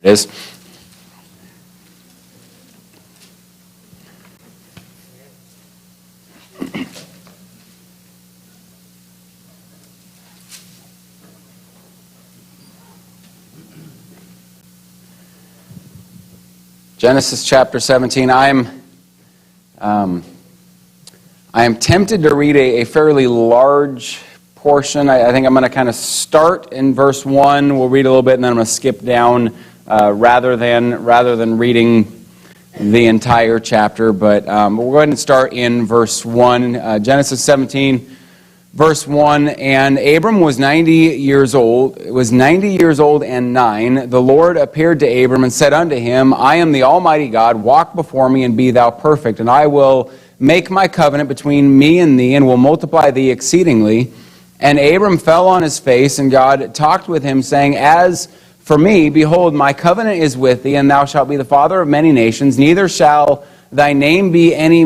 It is. Genesis chapter 17. I am tempted to read a fairly large portion. I think I'm going to kind of start in verse 1. We'll read a little bit, and then I'm going to skip down rather than reading the entire chapter. But we'll go ahead and start in verse 1. Genesis 17, verse 1. And Abram was 90 years old. It was 90 years old and 9. The Lord appeared to Abram and said unto him, I am the Almighty God. Walk before me and be thou perfect. And I will make my covenant between me and thee, and will multiply thee exceedingly. And Abram fell on his face, and God talked with him, saying, As for me, behold, my covenant is with thee, and thou shalt be the father of many nations. Neither shall thy name any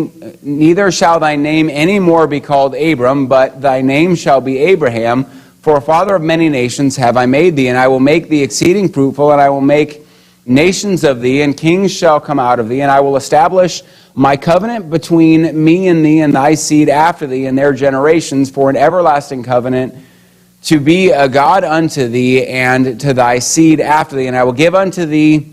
more be called Abram, but thy name shall be Abraham. For a father of many nations have I made thee, and I will make thee exceeding fruitful, and I will make nations of thee, and kings shall come out of thee, and I will establish my covenant between me and thee and thy seed after thee and their generations for an everlasting covenant, to be a God unto thee and to thy seed after thee. And I will give unto thee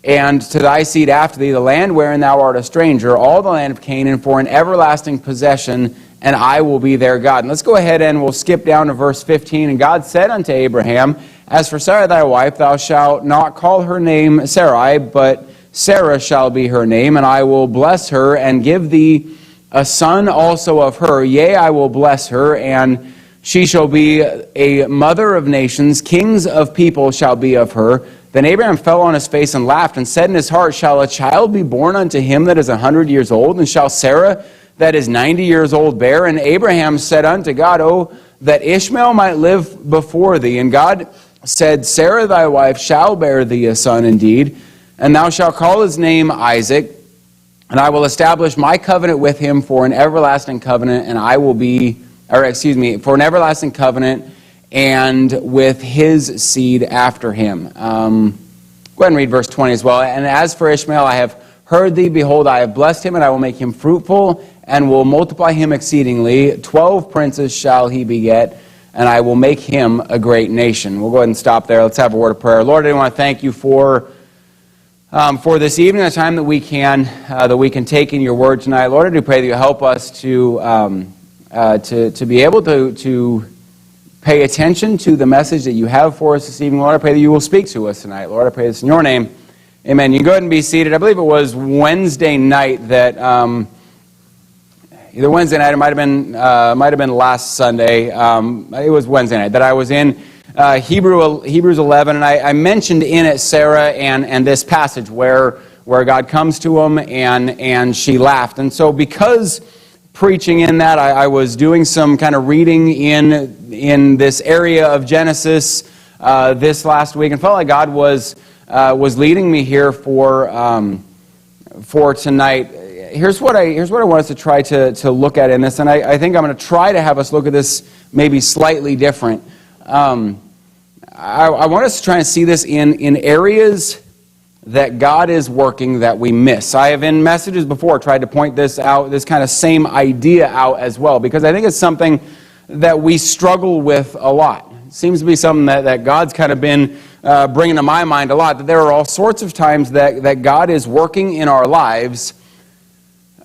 and to thy seed after thee the land wherein thou art a stranger, all the land of Canaan, for an everlasting possession, and I will be their God. And let's go ahead and we'll skip down to verse 15. And God said unto Abraham, As for Sarah thy wife, thou shalt not call her name Sarai, but Sarah shall be her name, and I will bless her, and give thee a son also of her. Yea, I will bless her, and she shall be a mother of nations. Kings of people shall be of her. Then Abraham fell on his face and laughed, and said in his heart, Shall a child be born unto him that is 100 years old? And shall Sarah that is 90 years old bear? And Abraham said unto God, O that Ishmael might live before thee. And God said, Sarah thy wife shall bear thee a son indeed, and thou shalt call his name Isaac, and I will establish my covenant with him for an everlasting covenant, and for an everlasting covenant, and with his seed after him. Go ahead and read verse 20 as well. And as for Ishmael, I have heard thee, behold, I have blessed him, and I will make him fruitful, and will multiply him exceedingly. 12 princes shall he beget, and I will make him a great nation. We'll go ahead and stop there. Let's have a word of prayer. Lord, I want to thank you for this evening, the time that we can take in your word tonight. Lord, I do pray that you help us to be able to pay attention to the message that you have for us this evening. Lord, I pray that you will speak to us tonight. Lord, I pray this in your name. Amen. You can go ahead and be seated. I believe it was Wednesday night that, either Wednesday night, it might have been last Sunday. It was Wednesday night that I was in Hebrews 11, and I mentioned in it Sarah and this passage where God comes to him and she laughed. And so because preaching in that, I was doing some kind of reading in this area of Genesis this last week, and felt like God was leading me here for tonight. Here's what I want us to try to look at in this, and I think I'm going to try to have us look at this maybe slightly different. I want us to try and see this in areas that God is working that we miss. I have in messages before tried to point this out, this kind of same idea out as well, because I think it's something that we struggle with a lot. It seems to be something that God's kind of been bringing to my mind a lot, that there are all sorts of times that God is working in our lives,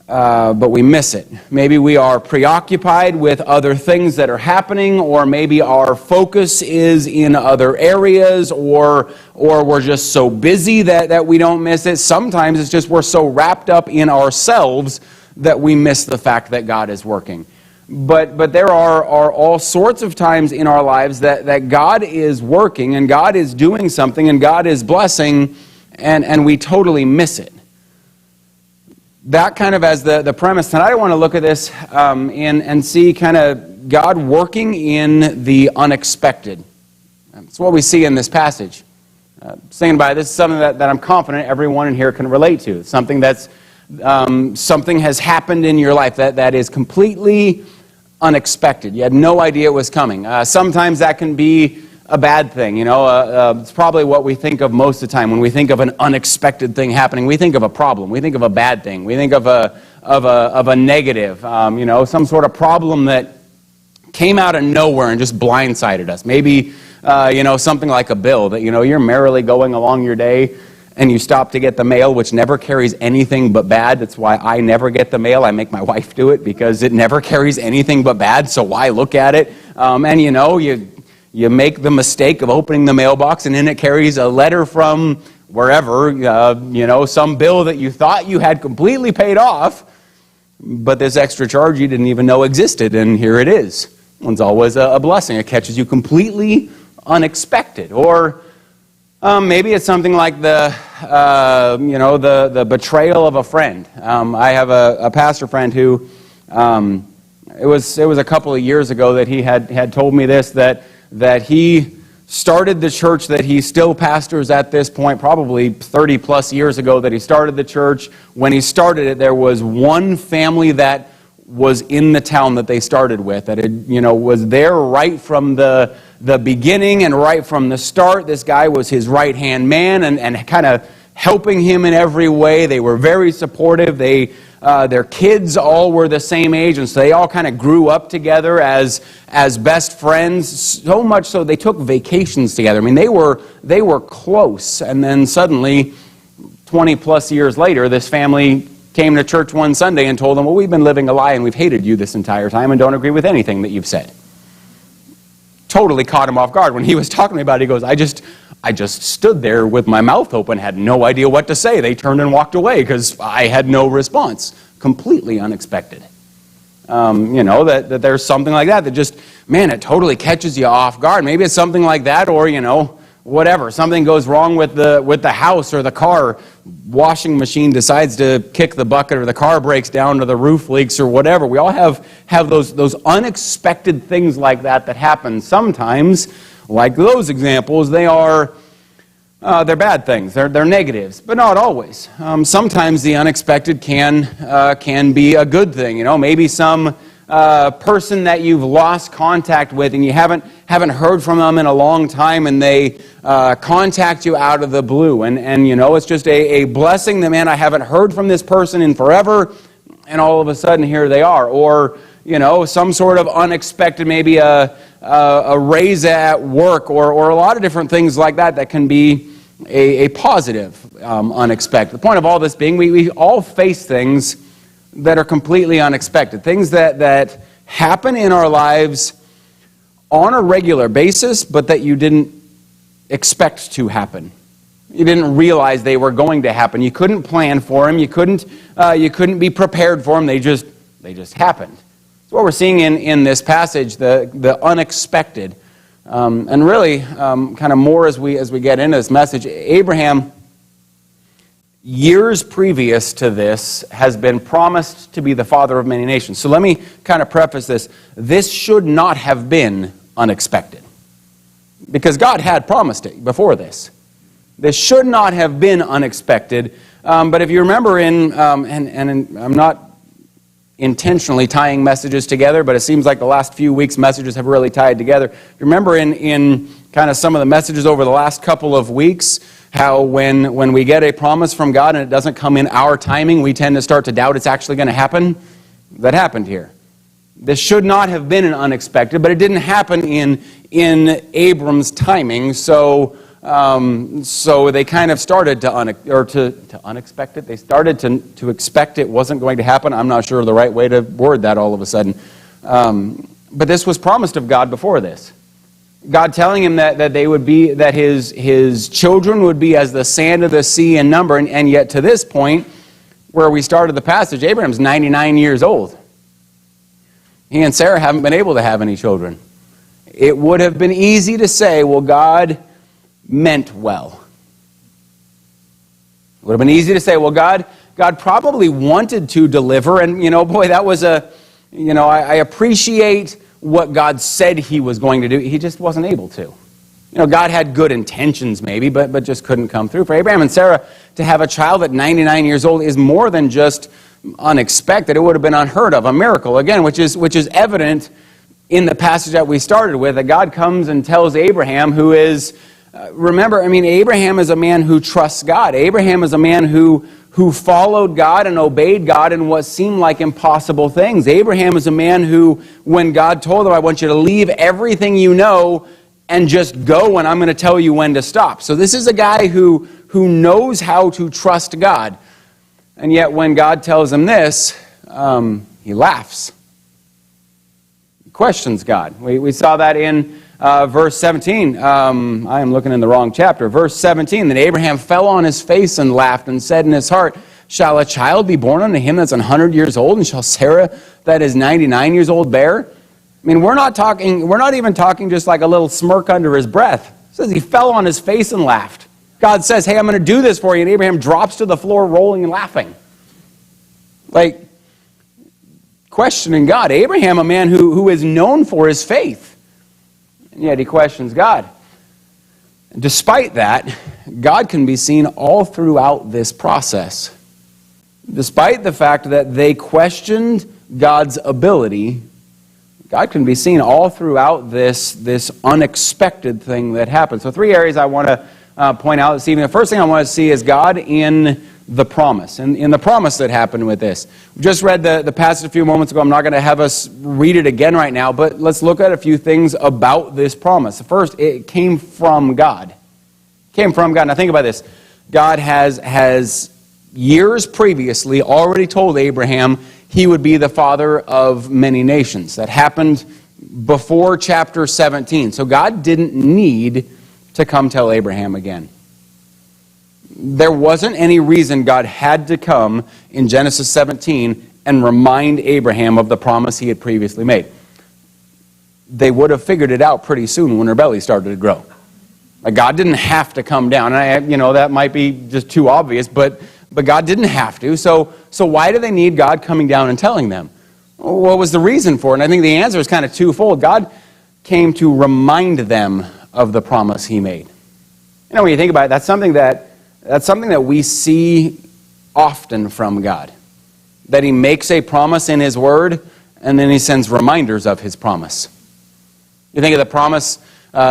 but we miss it. Maybe we are preoccupied with other things that are happening, or maybe our focus is in other areas, or we're just so busy that we don't miss it. Sometimes it's just we're so wrapped up in ourselves that we miss the fact that God is working. But there are all sorts of times in our lives that God is working, and God is doing something, and God is blessing, and we totally miss it. That kind of as the premise. Tonight I want to look at this and see kind of God working in the unexpected. That's what we see in this passage. Saying by this is something that I'm confident everyone in here can relate to. It's something that's something has happened in your life that is completely unexpected. You had no idea it was coming. Sometimes that can be a bad thing. It's probably what we think of most of the time when we think of an unexpected thing happening. We think of a problem. We think of a bad thing. We think of a negative. Some sort of problem that came out of nowhere and just blindsided us. Maybe something like a bill that you're merrily going along your day and you stop to get the mail, which never carries anything but bad. That's why I never get the mail. I make my wife do it because it never carries anything but bad, so why look at it? You make the mistake of opening the mailbox, and then it carries a letter from wherever, some bill that you thought you had completely paid off, but this extra charge you didn't even know existed, and here it is. It's always a blessing. It catches you completely unexpected. Or maybe it's something like the betrayal of a friend. I have a pastor friend who, it was a couple of years ago that he had told me this, that he started the church that he still pastors at this point, probably 30 plus years ago that he started the church. When he started it, there was one family that was in the town that they started with, that was there right from the beginning and right from the start. This guy was his right-hand man and kind of helping him in every way. They were very supportive. Their kids all were the same age, and so they all kind of grew up together as best friends, so much so they took vacations together. I mean, they were close, and then suddenly, 20 plus years later, this family came to church one Sunday and told them, well, we've been living a lie and we've hated you this entire time and don't agree with anything that you've said. Totally caught him off guard. When he was talking to me about it, he goes, I just stood there with my mouth open, had no idea what to say. They turned and walked away because I had no response. Completely unexpected. That there's something like that just, man, it totally catches you off guard. Maybe it's something like that, or, whatever. Something goes wrong with the house or the car. Washing machine decides to kick the bucket, or the car breaks down, or the roof leaks, or whatever. We all have those unexpected things like that happen. Sometimes, like those examples, they're bad things. They're negatives, but not always. Sometimes the unexpected can be a good thing. Maybe some person that you've lost contact with and you haven't heard from them in a long time, and they contact you out of the blue, and it's just a blessing that, man, I haven't heard from this person in forever, and all of a sudden here they are. Or some sort of unexpected, maybe a raise at work, or a lot of different things like that can be a positive unexpected. The point of all this being, we all face things that are completely unexpected, things that happen in our lives on a regular basis, but that you didn't expect to happen. You didn't realize they were going to happen. You couldn't plan for them. You couldn't be prepared for them. They just happened. That's what we're seeing in this passage, the unexpected. And really, kind of more as we get into this message, Abraham, years previous to this, has been promised to be the father of many nations. So let me kind of preface this. This should not have been unexpected, because God had promised it before this. This should not have been unexpected. But if you remember I'm not intentionally tying messages together, but it seems like the last few weeks' messages have really tied together. You remember in kind of some of the messages over the last couple of weeks, how when we get a promise from God and it doesn't come in our timing, we tend to start to doubt it's actually going to happen? That happened here. This should not have been an unexpected, but it didn't happen in Abram's timing, so they kind of started to unexpect it. They started to expect it wasn't going to happen. I'm not sure of the right way to word that all of a sudden. But this was promised of God before this. God telling him that they would be, that his children would be as the sand of the sea in number, and yet to this point, where we started the passage, Abraham's 99 years old. He and Sarah haven't been able to have any children. It would have been easy to say, well, God meant well. It would have been easy to say, well, God probably wanted to deliver, and boy, that was I appreciate what God said he was going to do. He just wasn't able to. God had good intentions maybe, but just couldn't come through. For Abraham and Sarah to have a child at 99 years old is more than just unexpected. It would have been unheard of, a miracle, again, which is evident in the passage that we started with, that God comes and tells Abraham, who is, Abraham is a man who trusts God. Abraham is a man who followed God and obeyed God in what seemed like impossible things. Abraham is a man who, when God told him, I want you to leave everything you know and just go, and I'm going to tell you when to stop. So this is a guy who knows how to trust God. And yet when God tells him this, he laughs. He questions God. We saw that in verse 17. I am looking in the wrong chapter. Verse 17, then Abraham fell on his face and laughed and said in his heart, shall a child be born unto him that's 100 years old, and shall Sarah that is 99 years old bear? I mean, we're not even talking just like a little smirk under his breath. It says he fell on his face and laughed. God says, hey, I'm going to do this for you. And Abraham drops to the floor rolling and laughing. Like, questioning God. Abraham, a man who is known for his faith. And yet he questions God. And despite that, God can be seen all throughout this process. Despite the fact that they questioned God's ability, God can be seen all throughout this unexpected thing that happened. So 3 areas I want to point out this evening. The first thing I want to see is God in the promise, in the promise that happened with this. We just read the passage a few moments ago. I'm not going to have us read it again right now, but let's look at a few things about this promise. First, it came from God. It came from God. Now think about this. God has years previously already told Abraham he would be the father of many nations. That happened before chapter 17. So God didn't need to come tell Abraham again. There wasn't any reason God had to come in Genesis 17 and remind Abraham of the promise he had previously made. They would have figured it out pretty soon when their belly started to grow. Like, God didn't have to come down. And that might be just too obvious, but God didn't have to. So why do they need God coming down and telling them? What was the reason for it? And I think the answer is kind of twofold. God came to remind them of the promise he made. When you think about it, that's something that we see often from God. That he makes a promise in his word, and then he sends reminders of his promise. You think of the promise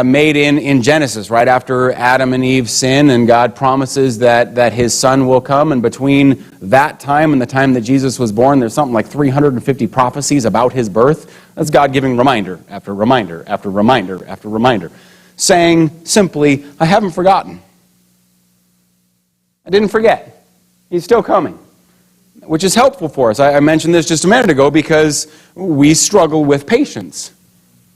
made in Genesis, right after Adam and Eve sin, and God promises that his son will come, and between that time and the time that Jesus was born, there's something like 350 prophecies about his birth. That's God giving reminder after reminder after reminder after reminder, saying simply, I haven't forgotten. I didn't forget. He's still coming, which is helpful for us. I mentioned this just a minute ago because we struggle with patience.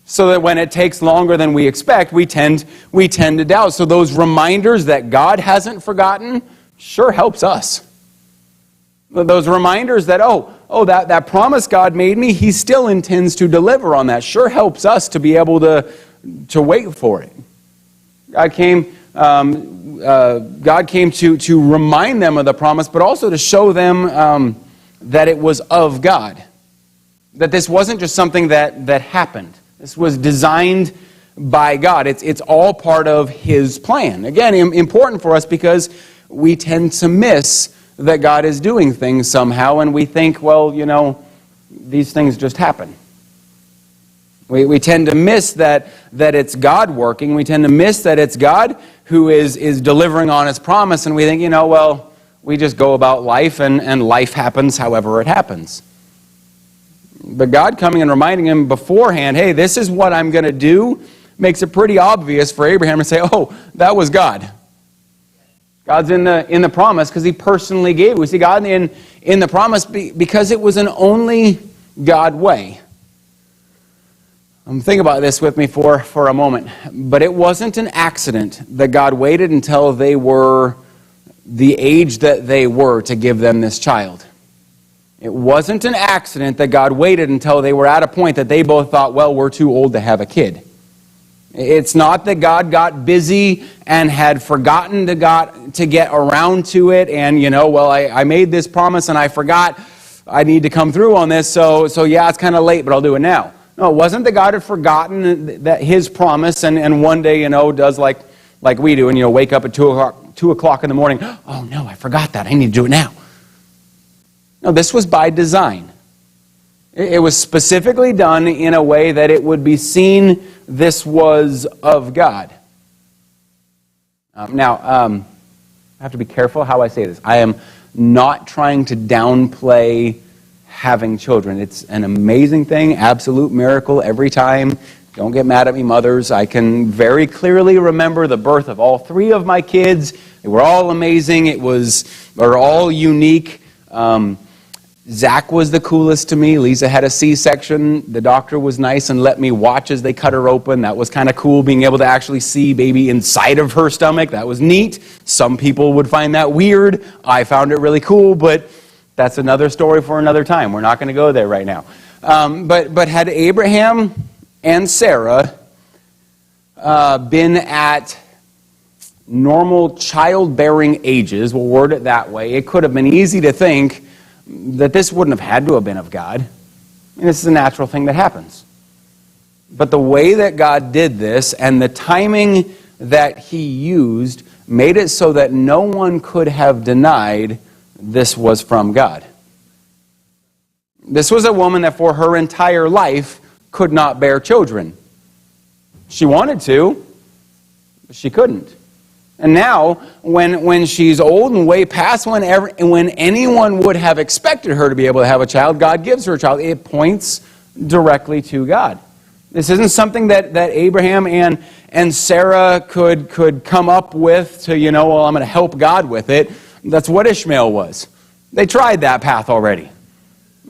So that when it takes longer than we expect, we tend to doubt. So those reminders that God hasn't forgotten sure helps us. Those reminders that, that promise God made me, he still intends to deliver on that, sure helps us to be able to wait for it. God came to remind them of the promise, but also to show them that it was of God. That this wasn't just something that happened. This was designed by God. It's all part of his plan. Again, important for us because we tend to miss that God is doing things somehow, and we think, these things just happen. We tend to miss that it's God working. We tend to miss that it's God who is delivering on his promise, and we think, we just go about life, and life happens however it happens. But God coming and reminding him beforehand, hey, this is what I'm going to do, makes it pretty obvious for Abraham to say, that was God. God's in the promise because he personally gave it. We see God in the promise because it was an only God way. Think about this with me for a moment. But it wasn't an accident that God waited until they were the age that they were to give them this child. It wasn't an accident that God waited until they were at a point that they both thought, we're too old to have a kid. It's not that God got busy and had forgotten to get around to it and, I made this promise and I forgot I need to come through on this, so yeah, it's kind of late, but I'll do it now. No, it wasn't that God had forgotten that his promise and one day, does like we do and, wake up at 2 o'clock in the morning. Oh no, I forgot that. I need to do it now. No, this was by design. It was specifically done in a way that it would be seen this was of God. I have to be careful how I say this. I am not trying to downplay having children. It's an amazing thing, absolute miracle every time. Don't get mad at me, mothers. I can very clearly remember the birth of all three of my kids. They were all amazing. They're all unique. Zach was the coolest to me. Lisa had a C-section. The doctor was nice and let me watch as they cut her open. That was kind of cool, being able to actually see baby inside of her stomach. That was neat. Some people would find that weird. I found it really cool, but that's another story for another time. We're not going to go there right now. But had Abraham and Sarah been at normal childbearing ages, we'll word it that way, it could have been easy to think that this wouldn't have had to have been of God. I mean, this is a natural thing that happens. But the way that God did this and the timing that He used made it so that no one could have denied this was from God. This was a woman that for her entire life could not bear children. She wanted to, but she couldn't. And now, when she's old and way past when anyone would have expected her to be able to have a child, God gives her a child. It points directly to God. This isn't something that Abraham and Sarah could come up with to, I'm going to help God with it. That's what Ishmael was. They tried that path already.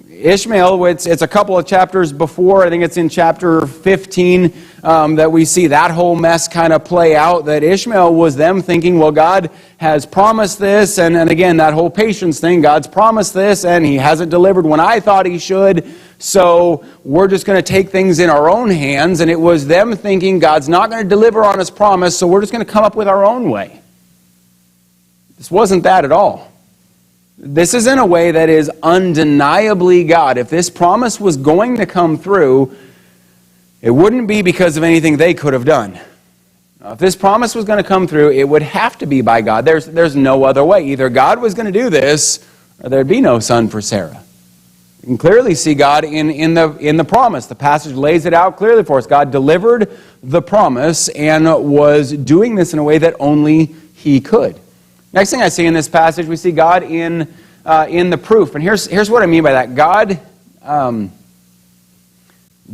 Ishmael, it's a couple of chapters before, I think it's in chapter 15, that we see that whole mess kind of play out, that Ishmael was them thinking, well, God has promised this, and again, that whole patience thing, God's promised this, and He hasn't delivered when I thought He should, so we're just going to take things in our own hands, and it was them thinking, God's not going to deliver on His promise, so we're just going to come up with our own way. This wasn't that at all. This is in a way that is undeniably God. If this promise was going to come through, it wouldn't be because of anything they could have done. Now, if this promise was going to come through, it would have to be by God. There's no other way. Either God was going to do this, or there'd be no son for Sarah. You can clearly see God in the promise. The passage lays it out clearly for us. God delivered the promise and was doing this in a way that only He could. Next thing I see in this passage, we see God in the proof. And here's what I mean by that. God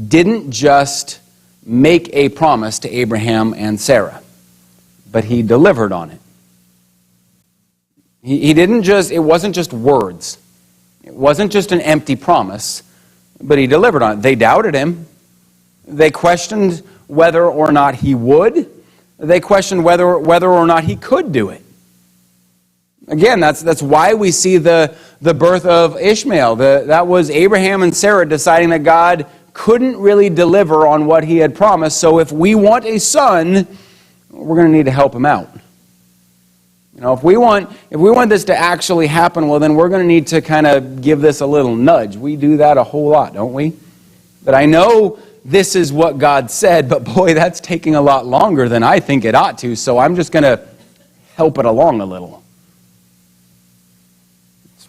didn't just make a promise to Abraham and Sarah, but He delivered on it. It wasn't just words. It wasn't just an empty promise, but He delivered on it. They doubted Him. They questioned whether or not He would. They questioned whether or not He could do it. Again, that's why we see the birth of Ishmael. That was Abraham and Sarah deciding that God couldn't really deliver on what He had promised. So if we want a son, we're going to need to help Him out. If we want this to actually happen, well, then we're going to need to kind of give this a little nudge. We do that a whole lot, don't we? But I know this is what God said, but boy, that's taking a lot longer than I think it ought to. So I'm just going to help it along a little.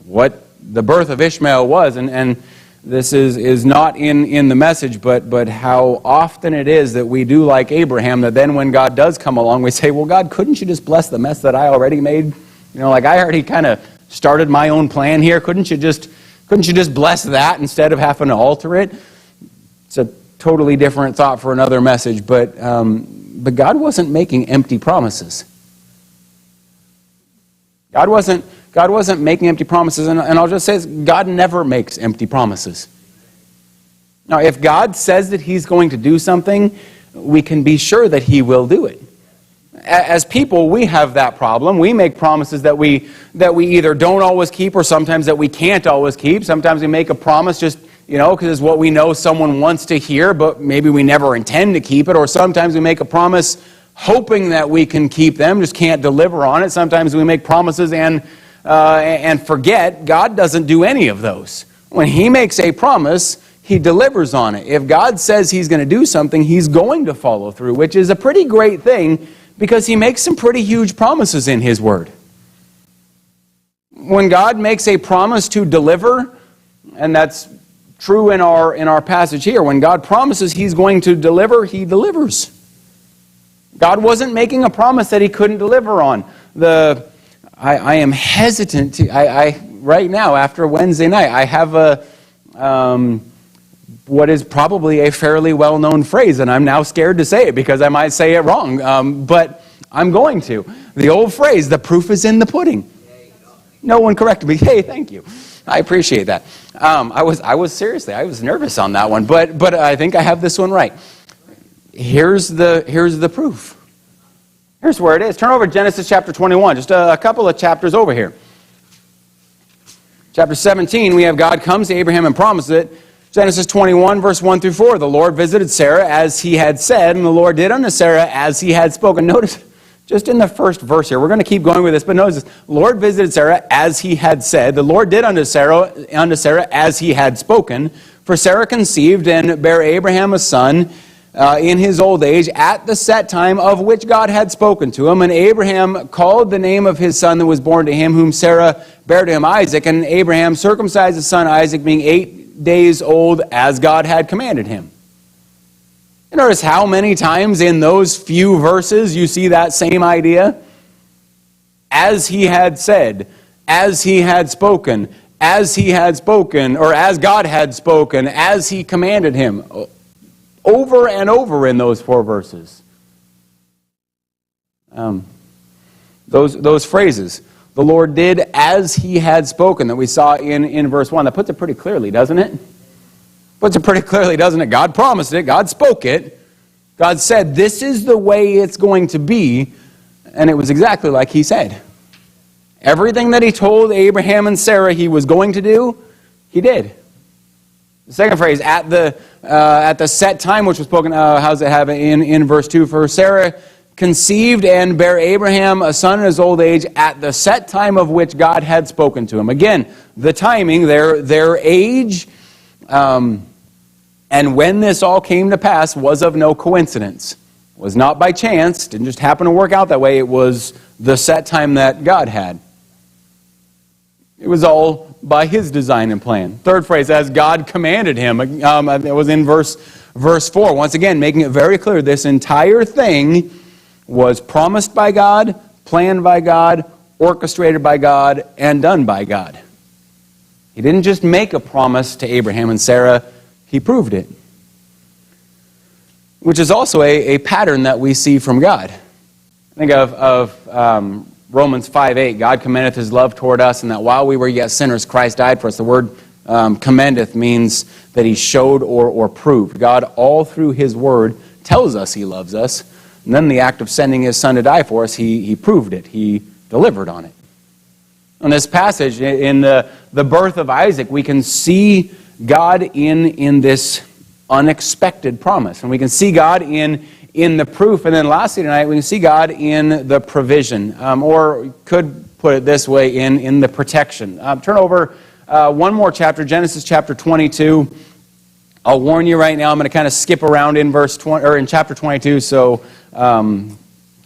What the birth of Ishmael was, and this is not in the message, but how often it is that we do like Abraham, that then when God does come along, we say, well, God, couldn't you just bless the mess that I already made? Like I already kind of started my own plan here. Couldn't you just bless that instead of having to alter it? It's a totally different thought for another message, but God wasn't making empty promises. God wasn't making empty promises, and I'll just say this, God never makes empty promises. Now, if God says that He's going to do something, we can be sure that He will do it. As people, we have that problem. We make promises that we either don't always keep or sometimes that we can't always keep. Sometimes we make a promise just, because it's what we know someone wants to hear, but maybe we never intend to keep it. Or sometimes we make a promise hoping that we can keep them, just can't deliver on it. Sometimes we make promises and forget. God doesn't do any of those. When He makes a promise, He delivers on it. If God says He's going to do something, He's going to follow through, which is a pretty great thing because He makes some pretty huge promises in His Word. When God makes a promise to deliver, and that's true in our passage here. When God promises He's going to deliver, He delivers. God wasn't making a promise that He couldn't deliver on. I am hesitant to, right now, after Wednesday night, I have what is probably a fairly well-known phrase, and I'm now scared to say it because I might say it wrong, but I'm going to. The old phrase, the proof is in the pudding. No one corrected me. Hey, thank you. I appreciate that. I was nervous on that one, but I think I have this one right. Here's the proof. Here's where it is. Turn over to Genesis chapter 21, just a couple of chapters over here. Chapter 17, we have God comes to Abraham and promises it. Genesis 21, verse 1 through 4. The Lord visited Sarah as He had said, and the Lord did unto Sarah as He had spoken. Notice, just in the first verse here, we're going to keep going with this, but notice this. The Lord visited Sarah as He had said. The Lord did unto Sarah as He had spoken. For Sarah conceived and bare Abraham a son in his old age at the set time of which God had spoken to him. And Abraham called the name of his son that was born to him, whom Sarah bare to him Isaac. And Abraham circumcised his son Isaac, being 8 days old, as God had commanded him. You notice how many times in those few verses you see that same idea? As He had said, as He had spoken, as He had spoken, or as God had spoken, as He commanded him. Over and over in those 4 verses. Those phrases. The Lord did as He had spoken that we saw in verse 1. That puts it pretty clearly, doesn't it? Puts it pretty clearly, doesn't it? God promised it. God spoke it. God said, this is the way it's going to be. And it was exactly like He said. Everything that He told Abraham and Sarah He was going to do, He did. The second phrase, at the set time, which was spoken, how does it have it in verse 2? For Sarah conceived and bare Abraham a son in his old age at the set time of which God had spoken to him. Again, the timing, their age, and when this all came to pass was of no coincidence. It was not by chance, didn't just happen to work out that way. It was the set time that God had. It was all by His design and plan. Third phrase, as God commanded him. It was in verse 4. Once again, making it very clear, this entire thing was promised by God, planned by God, orchestrated by God, and done by God. He didn't just make a promise to Abraham and Sarah, He proved it. Which is also a pattern that we see from God. Think of Romans 5:8, God commendeth His love toward us, and that while we were yet sinners, Christ died for us. The word commendeth means that He showed or proved. God, all through His word, tells us He loves us. And then the act of sending His Son to die for us, He proved it. He delivered on it. In this passage, in the birth of Isaac, we can see God in this unexpected promise. And we can see God in the proof. And then lastly tonight, we can see God in the provision. Or could put it this way, in the protection. Turn over one more chapter, Genesis chapter 22. I'll warn you right now, I'm going to kind of skip around in in chapter 22, so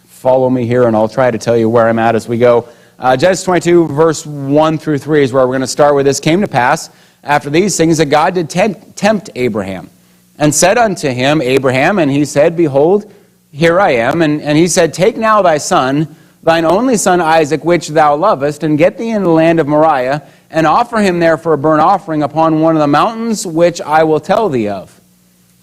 follow me here and I'll try to tell you where I'm at as we go. Genesis 22, verse 1 through 3 is where we're going to start with this. Came to pass after these things that God did tempt Abraham, and said unto him, Abraham, and he said, Behold, here I am. And he said, Take now thy son, thine only son Isaac, which thou lovest, and get thee in the land of Moriah, and offer him there for a burnt offering upon one of the mountains which I will tell thee of.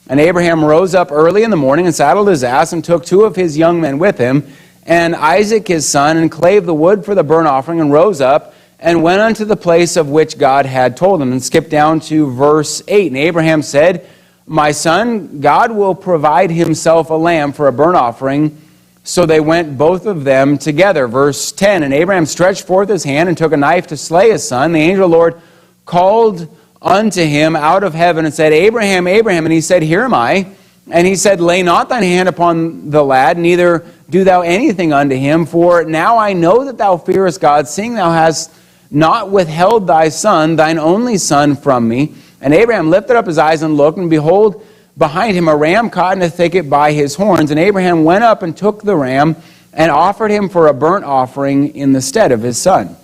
And Abraham rose up early in the morning, and saddled his ass, and took 2 of his young men with him, and Isaac his son, and clave the wood for the burnt offering, and rose up, and went unto the place of which God had told him. And skip down to verse 8. And Abraham said, My son, God will provide Himself a lamb for a burnt offering. So they went both of them together. Verse 10, And Abraham stretched forth his hand and took a knife to slay his son. The angel of the Lord called unto him out of heaven and said, Abraham, Abraham. And he said, Here am I. And he said, Lay not thine hand upon the lad, neither do thou anything unto him. For now I know that thou fearest God, seeing thou hast not withheld thy son, thine only son, from me. And Abraham lifted up his eyes and looked, and behold, behind him a ram caught in a thicket by his horns. And Abraham went up and took the ram, and offered him for a burnt offering in the stead of his son.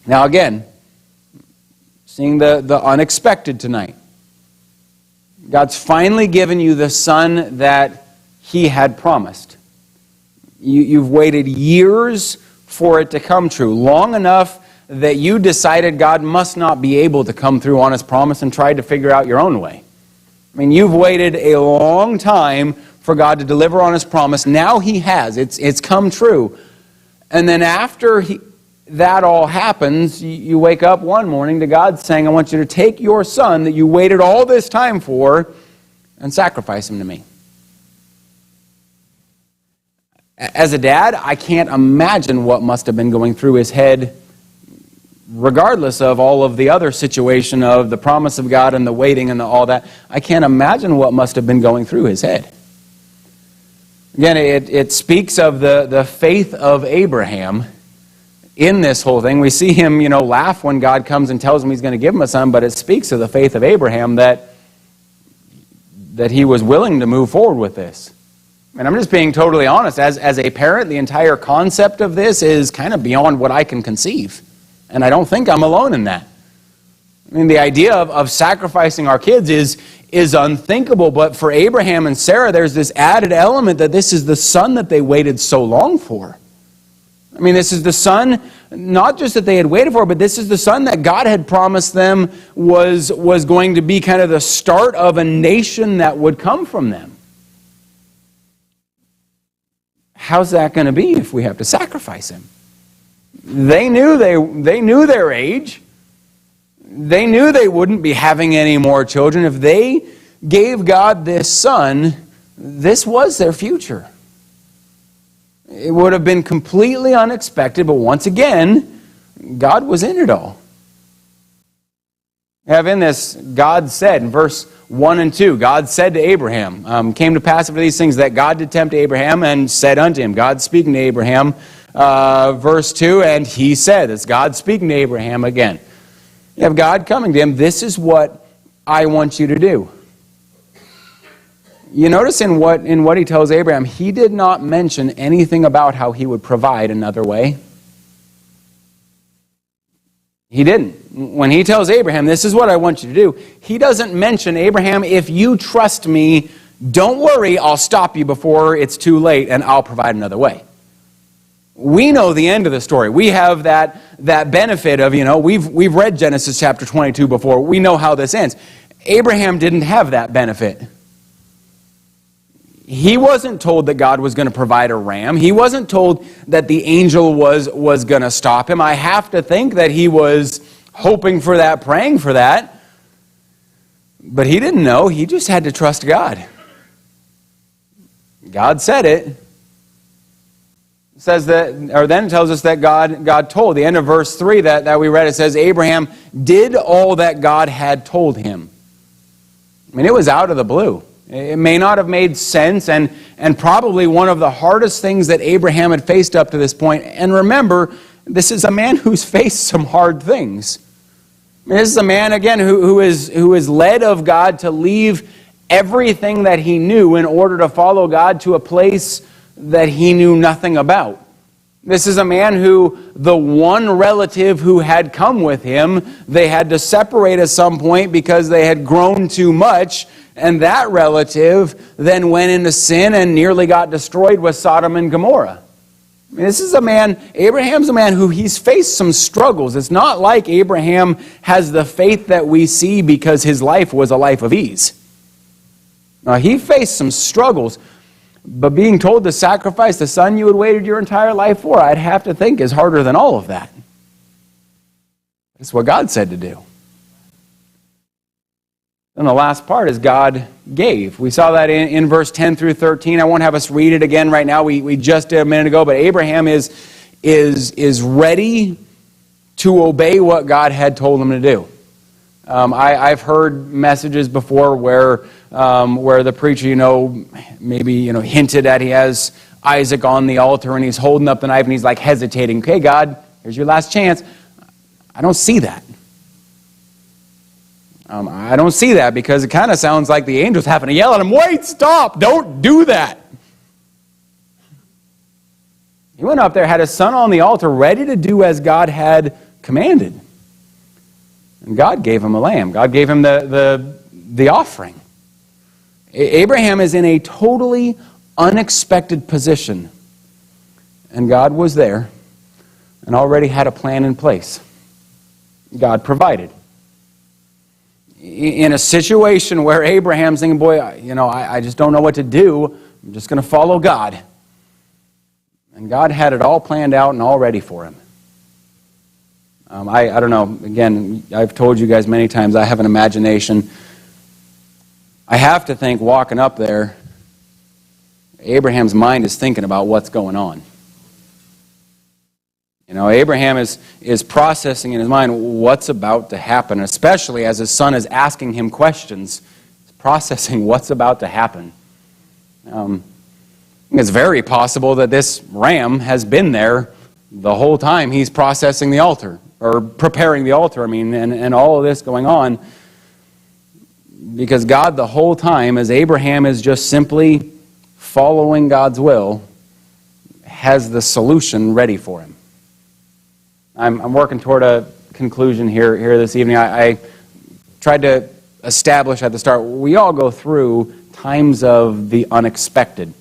Now again, seeing the unexpected tonight. God's finally given you the son that he had promised. You've waited years for it to come true, long enough that you decided God must not be able to come through on his promise and tried to figure out your own way. I mean, you've waited a long time for God to deliver on his promise. Now he has. It's come true. And then after that all happens, you wake up one morning to God saying, I want you to take your son that you waited all this time for and sacrifice him to me. As a dad, I can't imagine what must have been going through his head, regardless of all of the other situation of the promise of God and the waiting and all that. I can't imagine what must have been going through his head. Again, it speaks of the faith of Abraham in this whole thing. We see him, laugh when God comes and tells him he's going to give him a son, but it speaks of the faith of Abraham that he was willing to move forward with this. And I'm just being totally honest. As a parent, the entire concept of this is kind of beyond what I can conceive. And I don't think I'm alone in that. I mean, the idea of sacrificing our kids is unthinkable. But for Abraham and Sarah, there's this added element that this is the son that they waited so long for. I mean, this is the son, not just that they had waited for, but this is the son that God had promised them was going to be kind of the start of a nation that would come from them. How's that going to be if we have to sacrifice him? They knew their age. They knew they wouldn't be having any more children. If they gave God this son, this was their future. It would have been completely unexpected, but once again, God was in it all. We have in this, God said, in verse 1 and 2, God said to Abraham, came to pass after these things that God did tempt Abraham and said unto him, God speaking to Abraham, verse 2, and he said, it's God speaking to Abraham again. You have God coming to him, this is what I want you to do. You notice in what he tells Abraham, he did not mention anything about how he would provide another way. He didn't. When he tells Abraham, this is what I want you to do, he doesn't mention, Abraham, if you trust me, don't worry, I'll stop you before it's too late and I'll provide another way. We know the end of the story. We have that benefit of, we've read Genesis chapter 22 before. We know how this ends. Abraham didn't have that benefit. He wasn't told that God was going to provide a ram. He wasn't told that the angel was going to stop him. I have to think that he was hoping for that, praying for that. But he didn't know. He just had to trust God. God said it. It says that, or then it tells us that God told. The end of verse 3 that we read, it says, Abraham did all that God had told him. I mean, it was out of the blue. It may not have made sense, and probably one of the hardest things that Abraham had faced up to this point. And remember, this is a man who's faced some hard things. I mean, this is a man, again, who is led of God to leave everything that he knew in order to follow God to a place that he knew nothing about. This is a man who, the one relative who had come with him, they had to separate at some point because they had grown too much. And that relative then went into sin and nearly got destroyed with Sodom and Gomorrah. I mean, this is a man, Abraham's a man who he's faced some struggles. It's not like Abraham has the faith that we see because his life was a life of ease. Now, he faced some struggles, but being told to sacrifice the son you had waited your entire life for, I'd have to think is harder than all of that. It's what God said to do. And the last part is God gave. We saw that in verse 10 through 13. I won't have us read it again right now. We just did a minute ago. But Abraham is ready to obey what God had told him to do. I've heard messages before where the preacher, maybe hinted at he has Isaac on the altar and he's holding up the knife and he's like hesitating. Okay, God, here's your last chance. I don't see that. I don't see that because it kind of sounds like the angel's having to yell at him, wait, stop, don't do that. He went up there, had his son on the altar, ready to do as God had commanded. And God gave him a lamb. God gave him the offering. Abraham is in a totally unexpected position, and God was there and already had a plan in place. God provided. In a situation where Abraham's thinking, boy, I just don't know what to do, I'm just going to follow God. And God had it all planned out and all ready for him. I don't know, again, I've told you guys many times, I have an imagination. I have to think, walking up there, Abraham's mind is thinking about what's going on. Abraham is processing in his mind what's about to happen, especially as his son is asking him questions. He's processing what's about to happen. It's very possible that this ram has been there the whole time he's processing the altar, or preparing the altar, and all of this going on. Because God, the whole time, as Abraham is just simply following God's will, has the solution ready for him. I'm working toward a conclusion here this evening. I tried to establish at the start, we all go through times of the unexpected.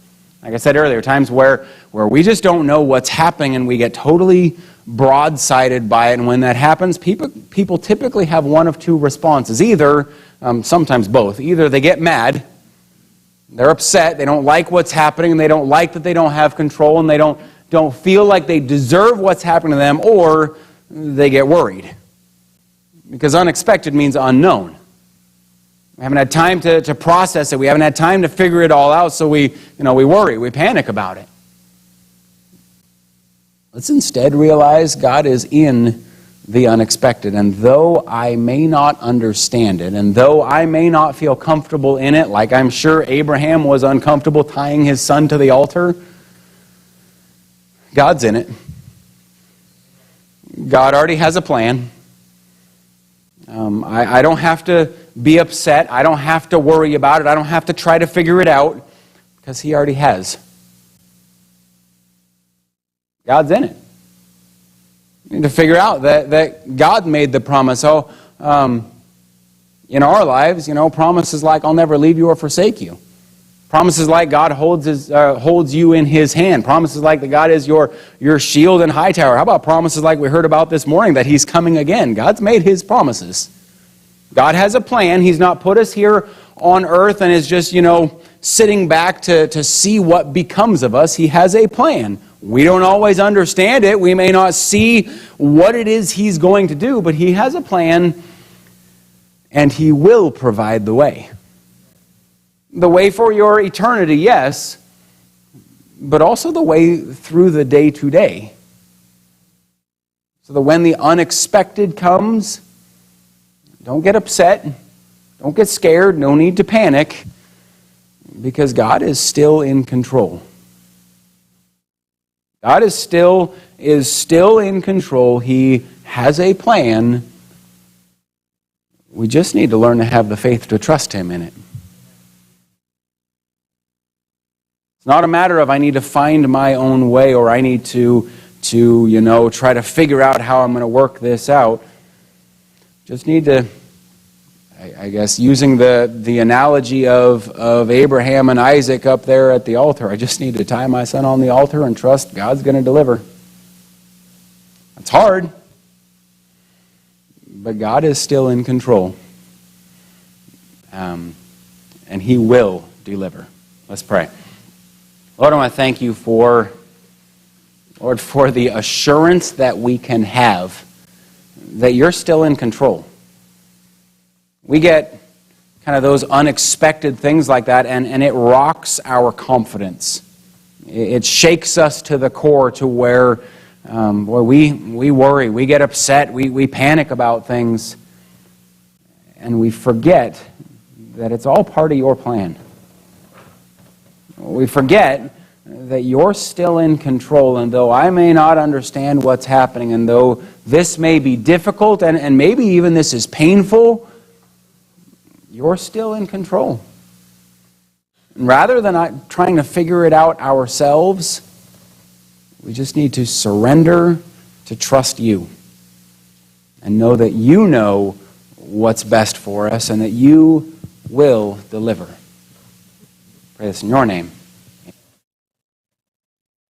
Like I said earlier, times where we just don't know what's happening and we get totally broadsided by it. And when that happens, people typically have one of two responses. Either, sometimes both. Either they get mad, they're upset, they don't like what's happening, and they don't like that they don't have control, and they don't feel like they deserve what's happening to them, or they get worried. Because unexpected means unknown. We haven't had time to process it. We haven't had time to figure it all out, so we worry, we panic about it. Let's instead realize God is in the unexpected. And though I may not understand it, and though I may not feel comfortable in it, like I'm sure Abraham was uncomfortable tying his son to the altar, God's in it. God already has a plan. I don't have to be upset. I don't have to worry about it. I don't have to try to figure it out, because He already has. God's in it. You need to figure out that God made the promise. In our lives, promises like, I'll never leave you or forsake you. Promises like God holds you in His hand. Promises like that God is your shield and high tower. How about promises like we heard about this morning, that He's coming again? God's made His promises. God has a plan. He's not put us here on earth and is just, sitting back to see what becomes of us. He has a plan. We don't always understand it. We may not see what it is He's going to do, but He has a plan, and He will provide the way. The way for your eternity, yes, but also the way through the day-to-day. So that when the unexpected comes, don't get upset, don't get scared, no need to panic, because God is still in control. God is still in control. He has a plan. We just need to learn to have the faith to trust Him in it. It's not a matter of I need to find my own way, or I need to try to figure out how I'm going to work this out. Just need to, I guess, using the analogy of Abraham and Isaac up there at the altar, I just need to tie my son on the altar and trust God's going to deliver. It's hard, but God is still in control. And He will deliver. Let's pray. Lord, I want to thank You for the assurance that we can have that You're still in control. We get kind of those unexpected things like that, and it rocks our confidence. It shakes us to the core to where we worry, we get upset, we panic about things, and we forget that it's all part of Your plan. We forget that You're still in control, and though I may not understand what's happening, and though this may be difficult, and maybe even this is painful, You're still in control. And rather than trying to figure it out ourselves, we just need to surrender to trust You and know that You know what's best for us and that You will deliver. Pray this in your name.